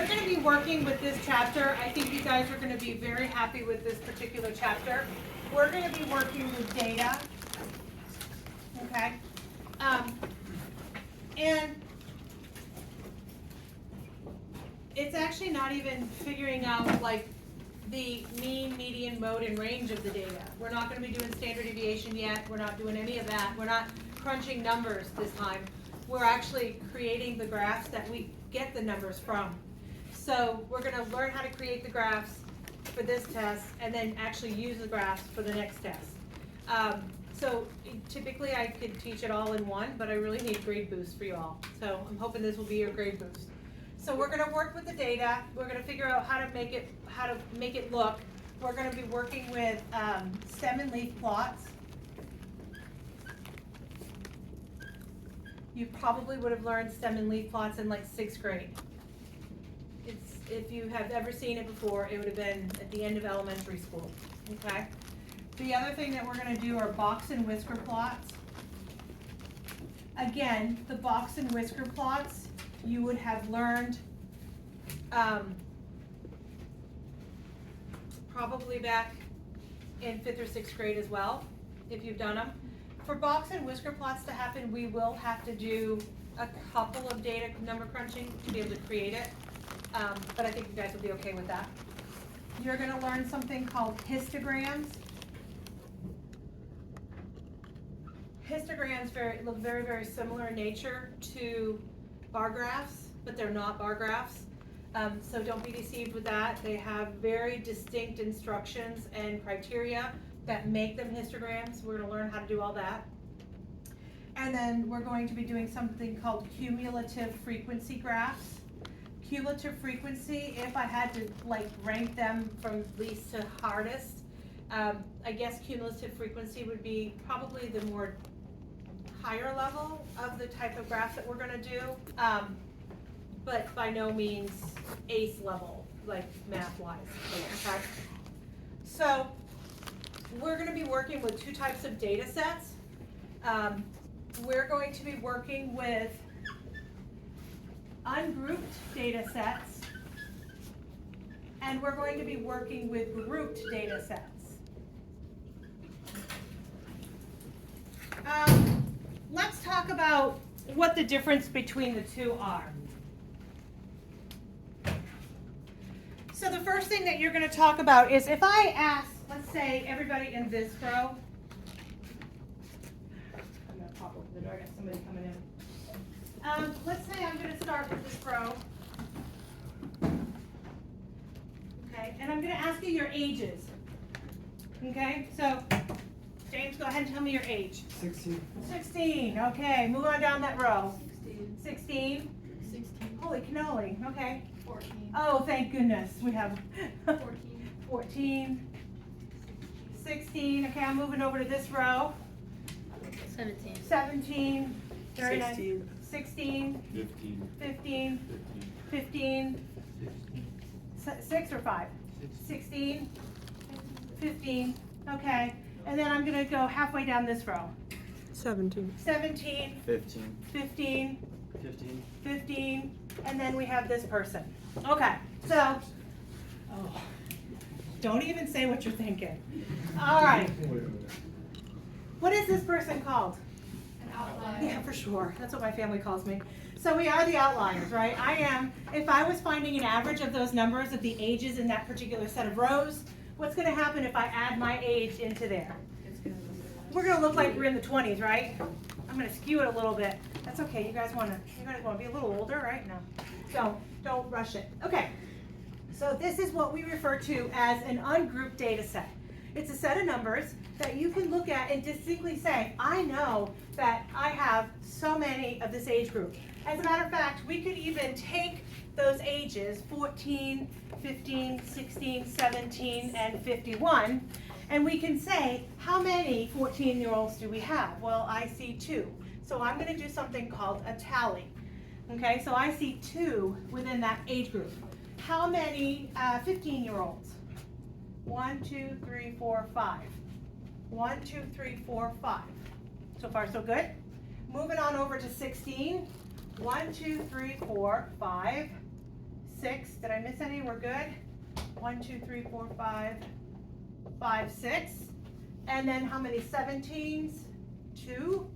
we're going to be working with this chapter. I think you guys are going to be very happy with this particular chapter. We're going to be working with data, okay? And it's actually not even figuring out like the mean, median, mode, and range of the data. We're not going to be doing standard deviation yet. We're not doing any of that. We're not crunching numbers this time. We're actually creating the graphs that we get the numbers from. So we're going to learn how to create the graphs for this test and then actually use the graphs for the next test. So typically I could teach it all in one, but I really need a grade boost for you all. So I'm hoping this will be your grade boost. So we're going to work with the data. We're going to figure out how to make it look. We're going to be working with stem and leaf plots. You probably would have learned stem and leaf plots in like 6th grade. If you have ever seen it before, it would have been at the end of elementary school, okay? The other thing that we're going to do are box and whisker plots. Again, the box and whisker plots you would have learned probably back in 5th or 6th grade as well, if you've done them. For box and whisker plots to happen, we will have to do a couple of data number crunching to be able to create it, but I think you guys will be okay with that. You're going to learn something called histograms. Histograms look very, very similar in nature to bar graphs, but they're not bar graphs. So don't be deceived with that. They have very distinct instructions and criteria that make them histograms. We're going to learn how to do all that. And then we're going to be doing something called cumulative frequency graphs. Cumulative frequency, if I had to like rank them from least to hardest, I guess cumulative frequency would be probably the more higher level of the type of graphs that we're going to do, but by no means ace level, like math-wise. Okay? So we're going to be working with 2 types of data sets. We're going to be working with ungrouped data sets, and we're going to be working with grouped data sets. Let's talk about what the difference between the two are. So the first thing that you're going to talk about is if I ask, let's say, everybody in this row. I'm going to pop open the door. I got somebody coming in. Let's say I'm going to start with this row. Okay, and I'm going to ask you your ages. Okay, so James, go ahead and tell me your age. 16. 16, okay, move on down that row. 16. 16. 16. Holy cannoli, okay. 14. Oh, thank goodness, we have 14. 14. 16, okay, I'm moving over to this row. 17. 17. 39. 16. 16. 15. 15. 15. 6 or 5? 16. 15, okay. And then I'm going to go halfway down this row. 17. 17, 15. 15, 15. 15, and then we have this person. Okay, so, don't even say what you're thinking. All right, what is this person called? An outlier. Yeah, for sure. That's what my family calls me. So we are the outliers, right? I am, if I was finding an average of those numbers of the ages in that particular set of rows, what's going to happen if I add my age into there? We're going to look like we're in the 20s, right? I'm going to skew it a little bit. That's okay. You guys want to be a little older, right? No. Don't rush it. Okay. So this is what we refer to as an ungrouped data set. It's a set of numbers that you can look at and distinctly say, I know that I have so many of this age group. As a matter of fact, we could even take those ages, 14, 15, 16, 17, and 51, and we can say, how many 14-year-olds do we have? Well, I see 2. So I'm going to do something called a tally. Okay, so I see 2 within that age group. How many 15-year-olds? 1, 2, 3, 4, 5. 1, 2, 3, 4, 5. So far, so good. Moving on over to 16. 1, 2, 3, 4, 5, 6. Did I miss any? We're good. 1, 2, 3, 4, 5, 5, 6. And then how many 17s? 2.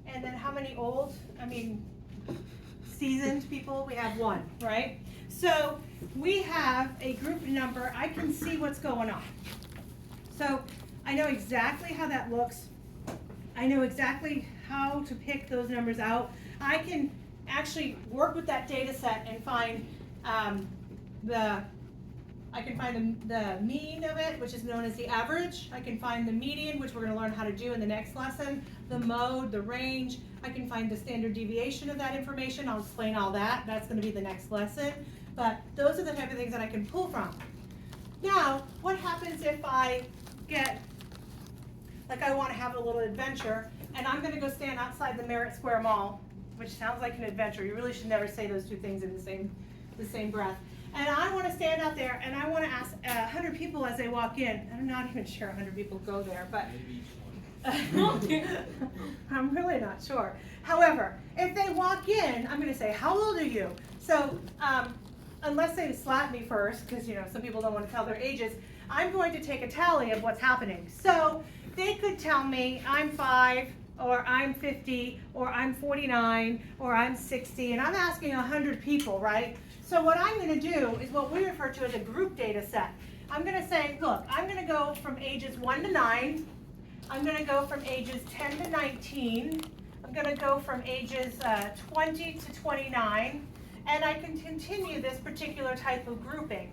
And then how many seasoned people? We have 1, right? So we have a group number. I can see what's going on. So I know exactly how that looks. I know exactly how to pick those numbers out. I can actually work with that data set and find the mean of it, which is known as the average. I can find the median, which we're going to learn how to do in the next lesson, the mode, the range. I can find the standard deviation of that information. I'll explain all that. That's going to be the next lesson. But those are the type of things that I can pull from. Now, what happens if I get, like I want to have a little adventure, and I'm going to go stand outside the Merritt Square Mall, which sounds like an adventure. You really should never say those two things in the same breath. And I want to stand out there and I want to ask 100 people as they walk in. I'm not even sure 100 people go there, but I'm really not sure. However, if they walk in, I'm going to say, how old are you? So unless they slap me first, because some people don't want to tell their ages, I'm going to take a tally of what's happening. So they could tell me I'm 5, or I'm 50, or I'm 49, or I'm 60, and I'm asking 100 people, right? So what I'm going to do is what we refer to as a group data set. I'm going to say, look, I'm going to go from ages 1 to 9. I'm going to go from ages 10 to 19. I'm going to go from ages 20 to 29. And I can continue this particular type of grouping.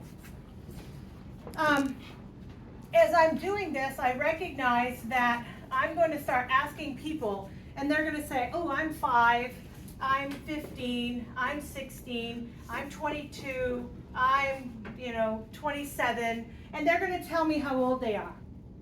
As I'm doing this, I recognize that I'm going to start asking people, and they're going to say, oh, I'm 5, I'm 15, I'm 16, I'm 22, I'm 27, and they're going to tell me how old they are.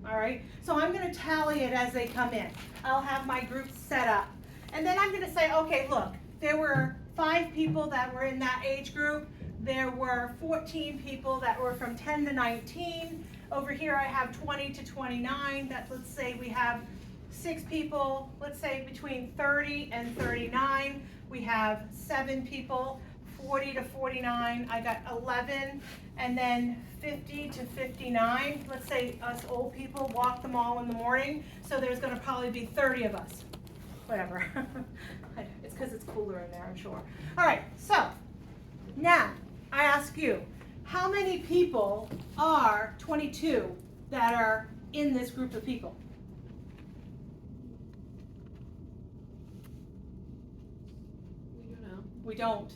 All right, so I'm going to tally it as they come in. I'll have my group set up, and then I'm going to say, okay, look, there were 5 people that were in that age group. There were 14 people that were from 10 to 19. Over here I have 20 to 29. Let's say we have 6 people, let's say between 30 and 39. We have 7 people, 40 to 49. I got 11. And then 50 to 59. Let's say us old people walk the mall in the morning. So there's going to probably be 30 of us. Whatever. It's because it's cooler in there, I'm sure. All right, so now I ask you, how many people are 22 that are in this group of people? We don't know. We don't.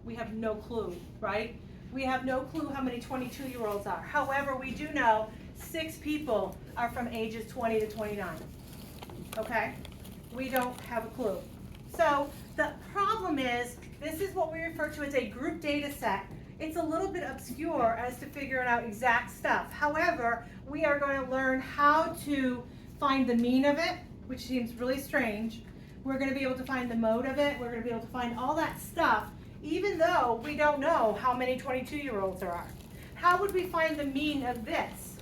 We have no clue, right? We have no clue how many 22-year-olds are. However, we do know 6 people are from ages 20 to 29. Okay? We don't have a clue. So the problem is, this is what we refer to as a group data set. It's a little bit obscure as to figuring out exact stuff. However, we are going to learn how to find the mean of it, which seems really strange. We're going to be able to find the mode of it. We're going to be able to find all that stuff, even though we don't know how many 22-year-olds there are. How would we find the mean of this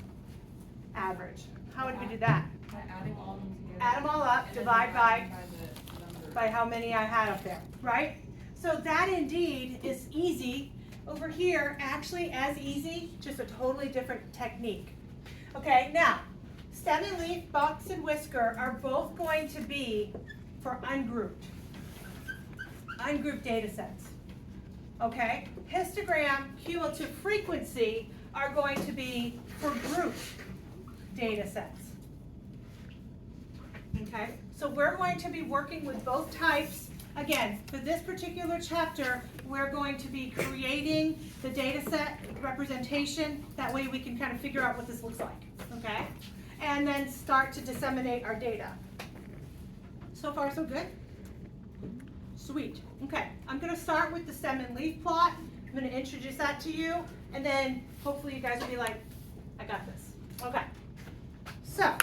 average? How would we do that? By adding all of them together. Add them all up, and then divide by the number. by how many I had up there, right? So that indeed is easy. Over here, actually as easy, just a totally different technique. Okay, now, stem and leaf, box and whisker are both going to be for ungrouped data sets. Okay, histogram, cumulative frequency are going to be for grouped data sets. Okay, so we're going to be working with both types. Again, for this particular chapter, we're going to be creating the data set representation. That way we can kind of figure out what this looks like, okay? And then start to disseminate our data. So far, so good? Sweet. Okay, I'm going to start with the stem and leaf plot. I'm going to introduce that to you, and then hopefully you guys will be like, I got this. Okay, so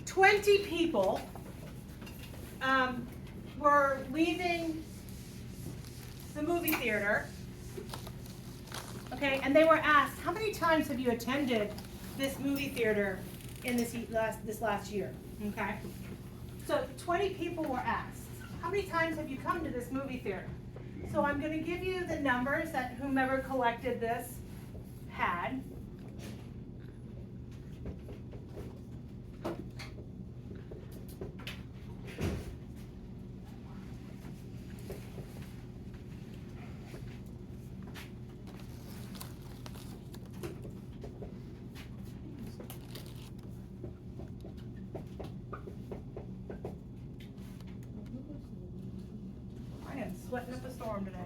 20 people were leaving the movie theater, okay, and they were asked, how many times have you attended this movie theater in this last year, okay? So 20 people were asked, how many times have you come to this movie theater? So I'm going to give you the numbers that whomever collected this had. I am sweating up a storm today.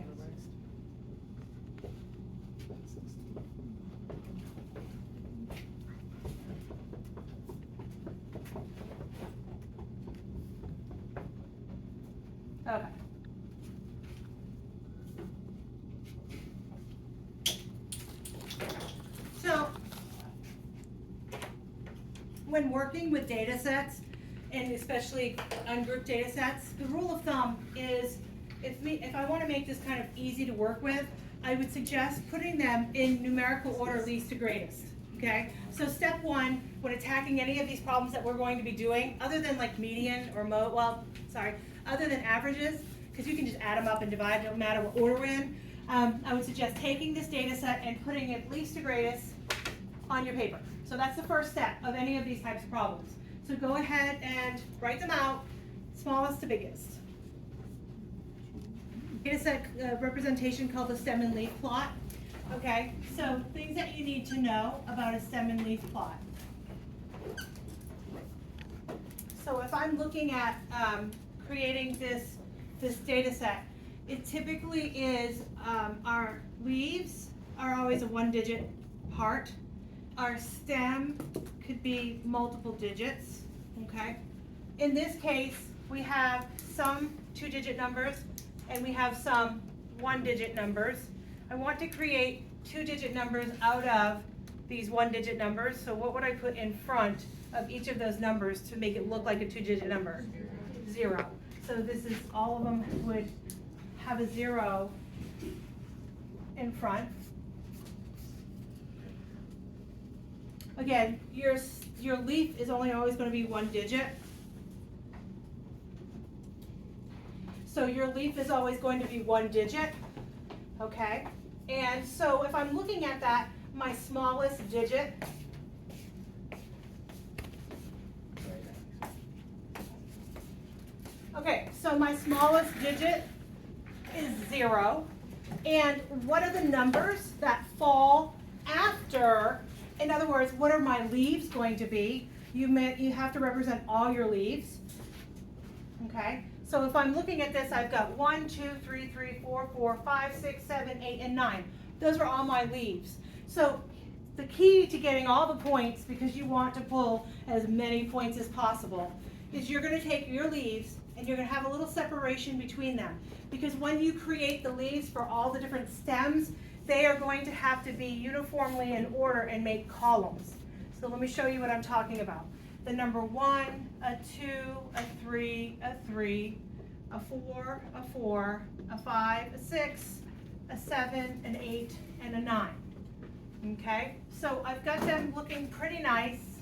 Okay. So, when working with data sets, and especially ungrouped data sets, the rule of thumb is if I want to make this kind of easy to work with, I would suggest putting them in numerical order least to greatest. Okay? So step one, when attacking any of these problems that we're going to be doing, other than like median or other than averages, because you can just add them up and divide, no matter what order we're in, I would suggest taking this data set and putting it least to greatest on your paper. So that's the first step of any of these types of problems. So go ahead and write them out, smallest to biggest. Data set representation called the stem and leaf plot. Okay, so things that you need to know about a stem and leaf plot. So if I'm looking at creating this data set, it typically is our leaves are always a 1-digit part. Our stem could be multiple digits, okay? In this case, we have some 2-digit numbers and we have some 1-digit numbers. I want to create 2-digit numbers out of these 1-digit numbers, so what would I put in front of each of those numbers to make it look like a 2-digit number? 0. So this is, all of them would have a 0 in front. Again, your leaf is only always going to be 1 digit. So your leaf is always going to be 1 digit, okay? And so if I'm looking at that, my smallest digit okay, so my smallest digit is 0. And what are the numbers that fall after? In other words, what are my leaves going to be? You have to represent all your leaves. Okay, so if I'm looking at this, I've got 1, 2, 3, 4, 4, 5, 6, 7, 8, and 9. Those are all my leaves. So the key to getting all the points, because you want to pull as many points as possible, is you're going to take your leaves and you're going to have a little separation between them. Because when you create the leaves for all the different stems, they are going to have to be uniformly in order and make columns. So let me show you what I'm talking about. The number 1, a 2, a 3, a 3, a 4, a 4, a 5, a 6, a 7, an 8, and a 9. Okay, so I've got them looking pretty nice,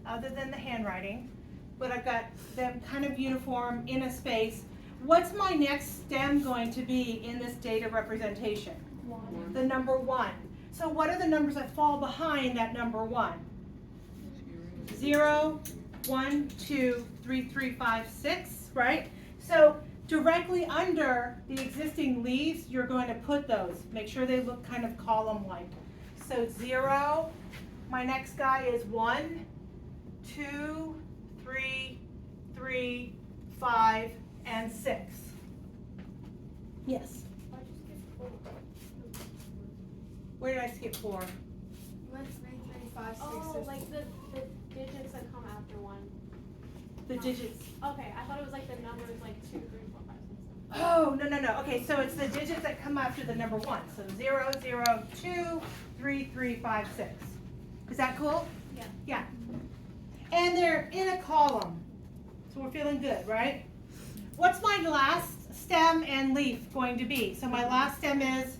other than the handwriting, but I've got them kind of uniform in a space. What's my next stem going to be in this data representation? 1. The number 1. So what are the numbers that fall behind that number 1? 0, 1, 2, 3, 4, 5, 6, right? So directly under the existing leaves, you're going to put those. Make sure they look kind of column-like. So 0, my next guy is 1, 2, 3, 5, and 6. Yes. Where did I skip 4? What's 3, 5, 6, Oh, like the digits that come after 1. The digits. Okay, I thought it was like the numbers like 2, 3, 4, 5, 6. Oh, no. Okay, so it's the digits that come after the number 1. So 0, 0, 2, 3, 5, 6. Is that cool? Yeah. Yeah. And they're in a column. So we're feeling good, right? What's my last stem and leaf going to be? So my last stem is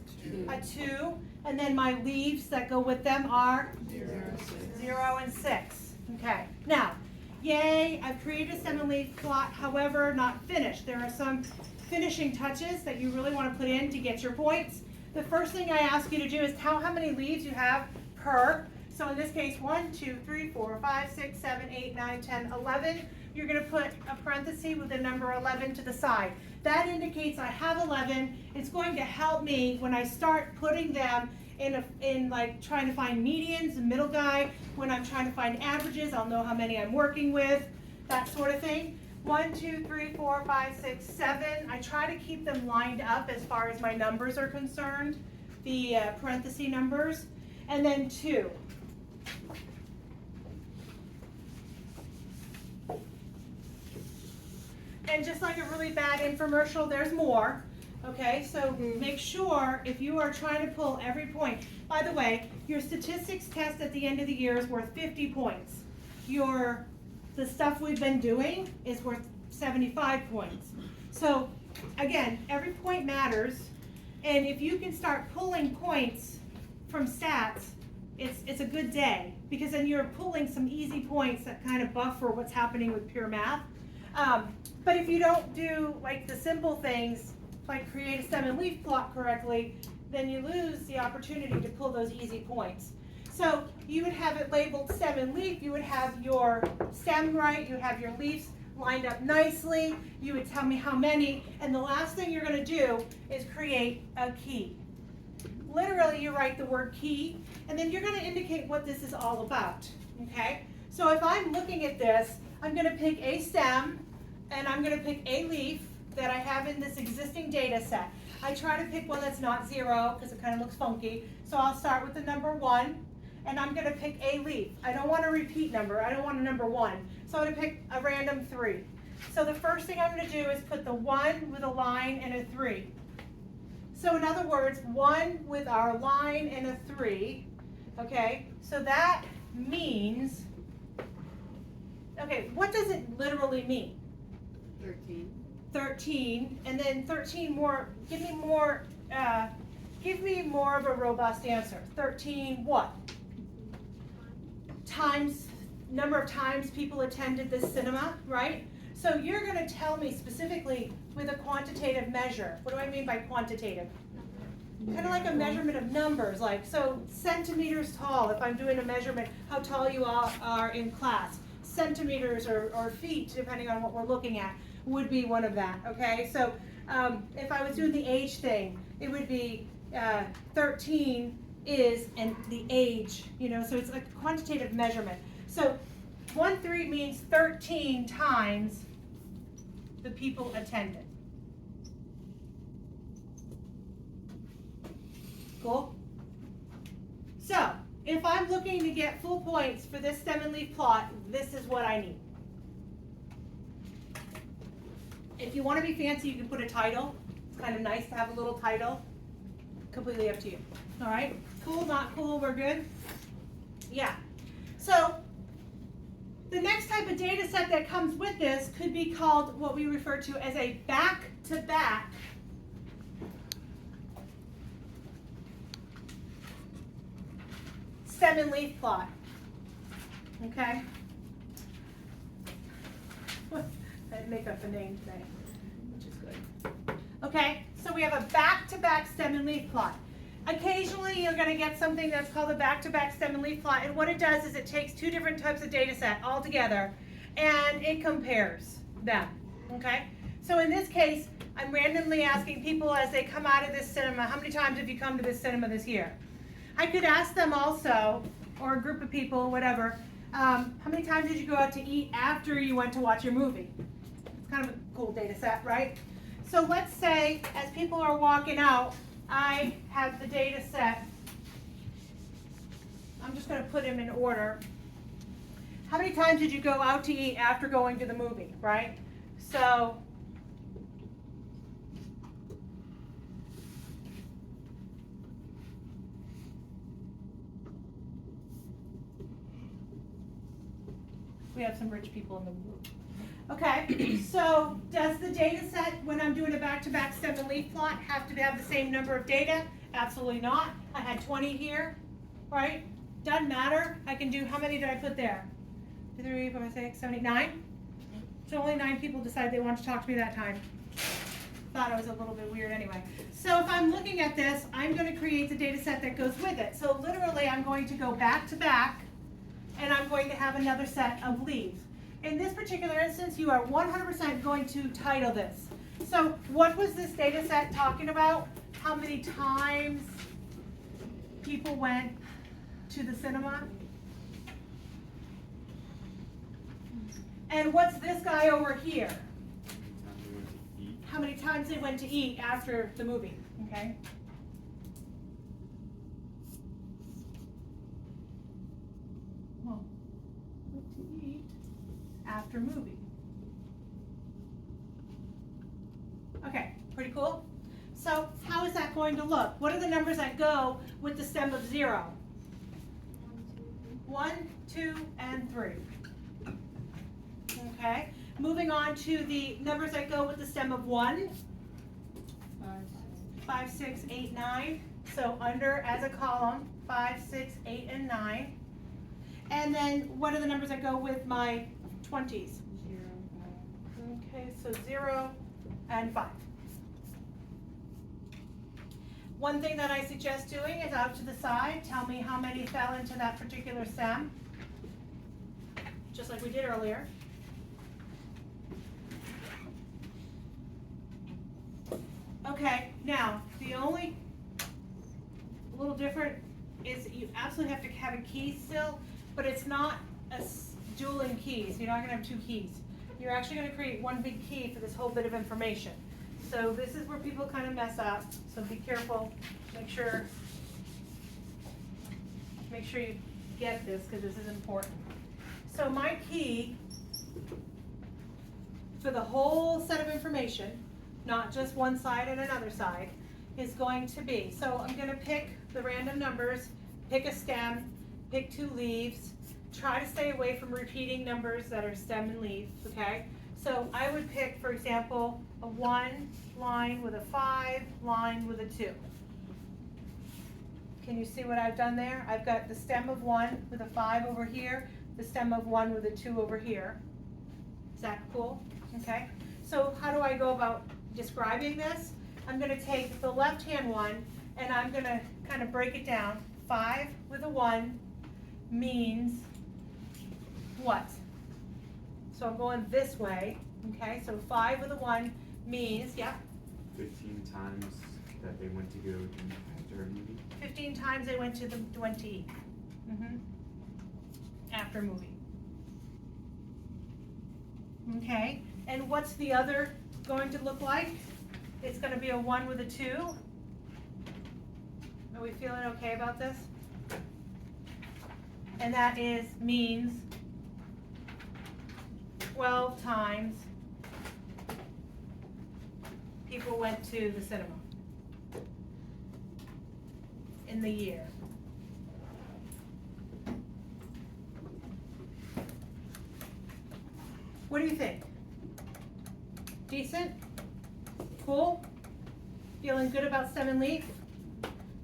a 2, and then my leaves that go with them are 0 and 6. Okay. Now, Yay, I've created a stem and leaf plot, however, not finished. There are some finishing touches that you really want to put in to get your points. The first thing I ask you to do is count how many leaves you have per. So in this case, 1, 2, 3, 4, 5, 6, 7, 8, 9, 10, 11. You're going to put a parenthesis with the number 11 to the side. That indicates I have 11. It's going to help me when I start putting them in like trying to find medians, the middle guy. When I'm trying to find averages, I'll know how many I'm working with, that sort of thing. 1, 2, 3, 4, 5, 6, 7. I try to keep them lined up as far as my numbers are concerned, the parenthesis numbers. And then 2. And just like a really bad infomercial, there's more. Okay, so make sure if you are trying to pull every point. By the way, your statistics test at the end of the year is worth 50 points. The stuff we've been doing is worth 75 points. So again, every point matters. And if you can start pulling points from stats, it's a good day, because then you're pulling some easy points that kind of buffer what's happening with pure math. But if you don't do like the simple things, like create a stem and leaf plot correctly, then you lose the opportunity to pull those easy points. So you would have it labeled stem and leaf, you would have your stem right, you have your leaves lined up nicely, you would tell me how many, and the last thing you're going to do is create a key. Literally, you write the word key, and then you're going to indicate what this is all about, okay? So if I'm looking at this, I'm going to pick a stem, and I'm going to pick a leaf that I have in this existing data set. I try to pick one that's not 0 because it kind of looks funky. So I'll start with the number 1, and I'm going to pick a leaf. I don't want a repeat number. I don't want a number 1. So I'm going to pick a random 3. So the first thing I'm going to do is put the 1 with a line and a 3. So in other words, 1 with our line and a 3. Okay, so that means, okay, what does it literally mean? 13. 13, and then 13 more, give me more of a robust answer. 13 what? Times, number of times people attended this cinema, right? So you're going to tell me specifically with a quantitative measure. What do I mean by quantitative? Kind of like a measurement of numbers, like, so centimeters tall, if I'm doing a measurement, how tall you all are in class. Centimeters or feet, depending on what we're looking at, would be one of that, okay? So if I was doing the age thing, it would be 13 is and the age, so it's like a quantitative measurement. So 1-3 means 13 times the people attended. Cool? So if I'm looking to get full points for this stem and leaf plot, this is what I need. If you want to be fancy, you can put a title. It's kind of nice to have a little title. Completely up to you. All right? Cool, not cool, we're good? Yeah. So the next type of data set that comes with this could be called what we refer to as a back-to-back stem and leaf plot. Okay? I'd make up a name today, which is good. Okay, so we have a back-to-back stem and leaf plot. Occasionally you're going to get something that's called a back-to-back stem and leaf plot, and what it does is it takes two different types of data set all together and it compares them. Okay? So in this case, I'm randomly asking people as they come out of this cinema, how many times have you come to this cinema this year? I could ask them also, or a group of people, whatever, how many times did you go out to eat after you went to watch your movie? It's kind of a cool data set, right? So let's say as people are walking out, I have the data set. I'm just going to put them in order. How many times did you go out to eat after going to the movie, right? So we have some rich people in the group. Okay, so does the data set, when I'm doing a back-to-back stem and leaf plot, have to have the same number of data? Absolutely not. I had 20 here, right? Doesn't matter. I can do, how many did I put there? 3, 4, 5, 6, 7, 8, 9. So only 9 people decided they wanted to talk to me that time. Thought it was a little bit weird anyway. So if I'm looking at this, I'm going to create the data set that goes with it. So literally I'm going to go back to back and I'm going to have another set of leaves. In this particular instance, you are 100% going to title this. So what was this data set talking about? How many times people went to the cinema? And what's this guy over here? How many times they went to eat after the movie, okay? Well, went to eat after movie. Okay, pretty cool. So how is that going to look? What are the numbers that go with the stem of 0? 1, 2, and 3. Okay, moving on to the numbers that go with the stem of 1. 5, 6, 8, 9. So under as a column, 5, 6, 8, and 9. And then what are the numbers that go with my 20s? 0, Okay, so 0 and 5. One thing that I suggest doing is out to the side, tell me how many fell into that particular stem, just like we did earlier. Okay, now, the only little different is that you absolutely have to have a key still, but it's not a dueling keys. You're not gonna have 2 keys. You're actually gonna create one big key for this whole bit of information. So this is where people kind of mess up, so be careful, make sure you get this, because this is important. So my key for the whole set of information, not just one side and another side, is going to be, so I'm gonna pick the random numbers, pick a stem, pick 2 leaves, try to stay away from repeating numbers that are stem and leaves, okay? So I would pick, for example, a 1 line with a 5 line with a 2. Can you see what I've done there? I've got the stem of 1 with a 5 over here, the stem of 1 with a 2 over here. Is that cool? Okay. So how do I go about describing this? I'm going to take the left-hand one and I'm going to kind of break it down. 5 with a 1 means what? So I'm going this way, okay? So 5 with a 1 means, yeah? 15 times that they went to go eat after a movie. 15 times they went to eat. After a movie. Okay, and what's the other going to look like? It's going to be a 1 with a 2. Are we feeling okay about this? And that means 12 times people went to the cinema in the year. What do you think? Decent? Cool? Feeling good about stem and leaf?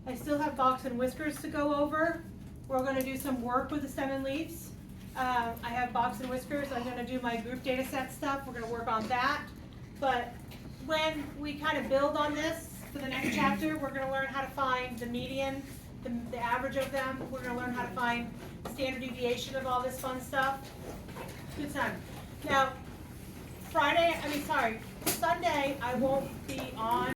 I still have box and whiskers to go over. We're going to do some work with the stem and leaves. I have box and whiskers. I'm going to do my group data set stuff. We're going to work on that. But when we kind of build on this for the next chapter, we're going to learn how to find the median, the average of them. We're going to learn how to find the standard deviation of all this fun stuff. Good time. Now, Sunday I won't be on